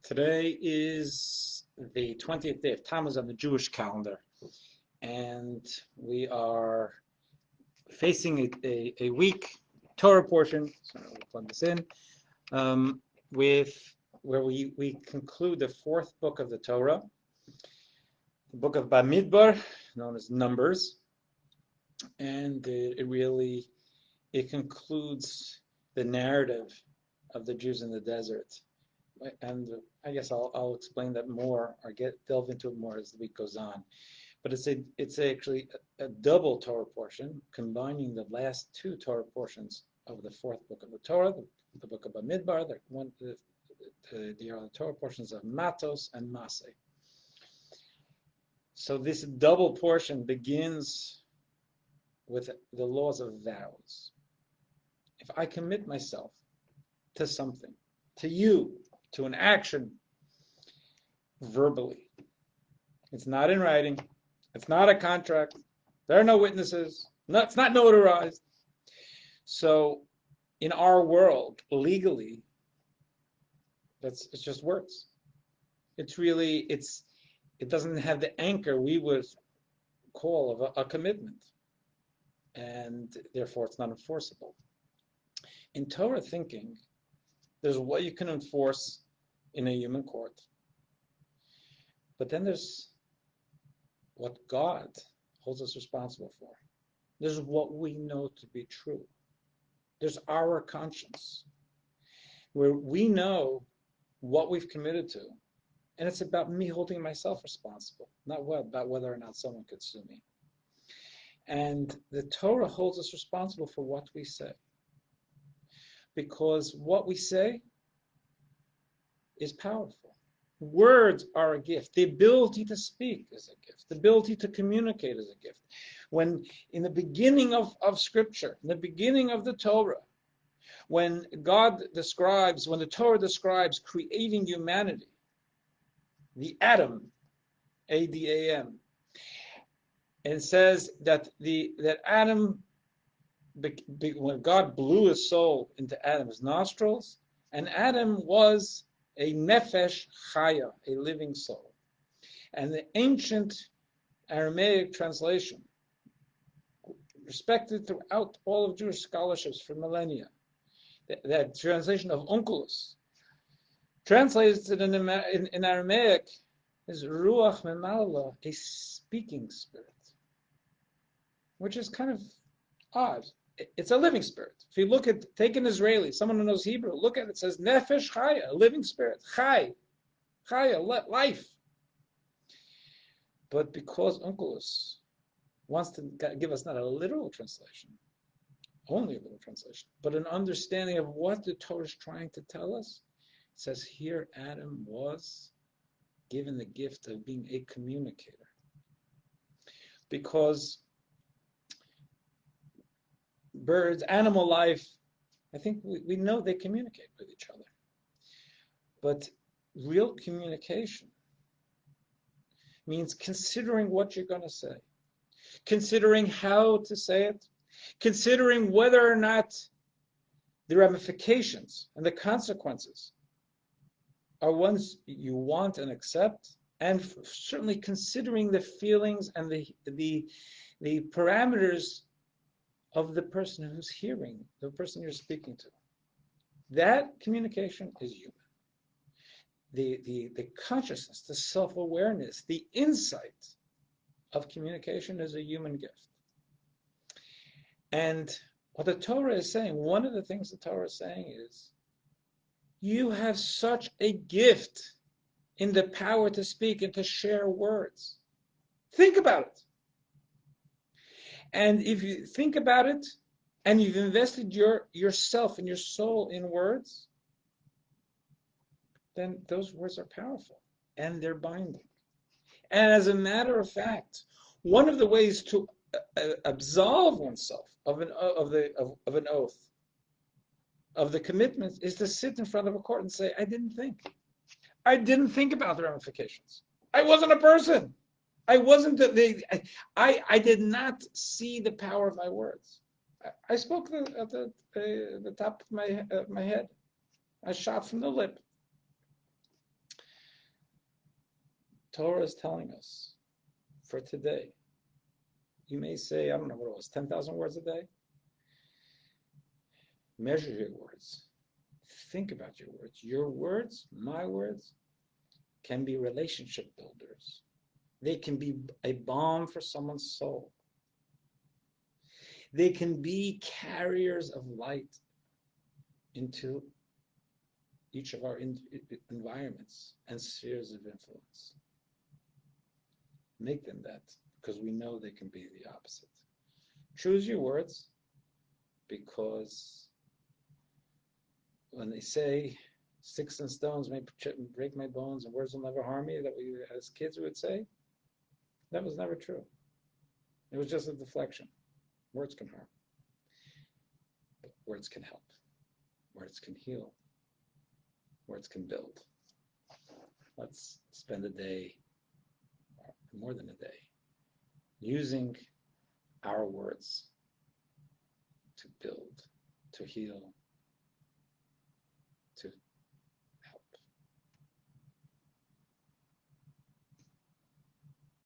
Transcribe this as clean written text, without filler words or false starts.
Today is the 20th day of Tammuz on the Jewish calendar, and we are facing a week Torah portion. So we'll plug this in with where we conclude the fourth book of the Torah, the book of Bamidbar, known as Numbers, and it concludes the narrative of the Jews in the desert. And I guess I'll explain that more or delve into it more as the week goes on. But it's actually a double Torah portion, combining the last two Torah portions of the fourth book of the Torah, the book of Bamidbar, the other Torah portions of Matos and Maseh. So this double portion begins with the laws of vows. If I commit myself to something, to you, to an action, verbally, it's not in writing, it's not a contract, there are no witnesses, it's not notarized. So in our world, legally, it's just words. It doesn't have the anchor we would call of a commitment, and therefore it's not enforceable. In Torah thinking, there's what you can enforce in a human court, but then there's what God holds us responsible for. There's what we know to be true. There's our conscience, where we know what we've committed to, and it's about me holding myself responsible, not about whether or not someone could sue me. And the Torah holds us responsible for what we say, because what we say is powerful. Words are a gift. The ability to speak is a gift. The ability to communicate is a gift. When in the beginning of Scripture, in the beginning of the Torah, when the Torah describes creating humanity, the Adam, A-D-A-M, and says that Adam, when God blew his soul into Adam's nostrils, and Adam was a nefesh chaya, a living soul. And the ancient Aramaic translation, respected throughout all of Jewish scholarships for millennia, that translation of Onkelos, translates it in Aramaic as ruach memala, a speaking spirit, which is kind of odd. It's a living spirit. If you take an Israeli, someone who knows Hebrew, look at it, it says nefesh chaya, a living spirit, chaya, life. But because Onkelos wants to give us not a literal translation, only a literal translation, but an understanding of what the Torah is trying to tell us, it says here Adam was given the gift of being a communicator. Because birds, animal life, I think we know they communicate with each other. But real communication means considering what you're going to say, considering how to say it, considering whether or not the ramifications and the consequences are ones you want and accept, and certainly considering the feelings and the parameters of the person who's hearing, the person you're speaking to. That communication is human. The consciousness, the self-awareness, the insight of communication is a human gift. And what the Torah is saying, one of the things the Torah is saying is, you have such a gift in the power to speak and to share words. Think about it. And if you think about it, and you've invested yourself and your soul in words, then those words are powerful and they're binding. And as a matter of fact, one of the ways to absolve oneself of an oath, of the commitment, is to sit in front of a court and say, I didn't think about the ramifications. I wasn't a person. I did not see the power of my words. I spoke at the top of my head. I shot from the lip. Torah is telling us for today. You may say, I don't know what it was, 10,000 words a day? Measure your words. Think about your words. Your words, my words, can be relationship builders. They can be a balm for someone's soul. They can be carriers of light into each of our environments and spheres of influence. Make them that, because we know they can be the opposite. Choose your words, because when they say sticks and stones may break my bones and words will never harm me, that we as kids would say, that was never true. It was just a deflection. Words can harm, but words can help. Words can heal. Words can build. Let's spend a day, or more than a day, using our words to build, to heal,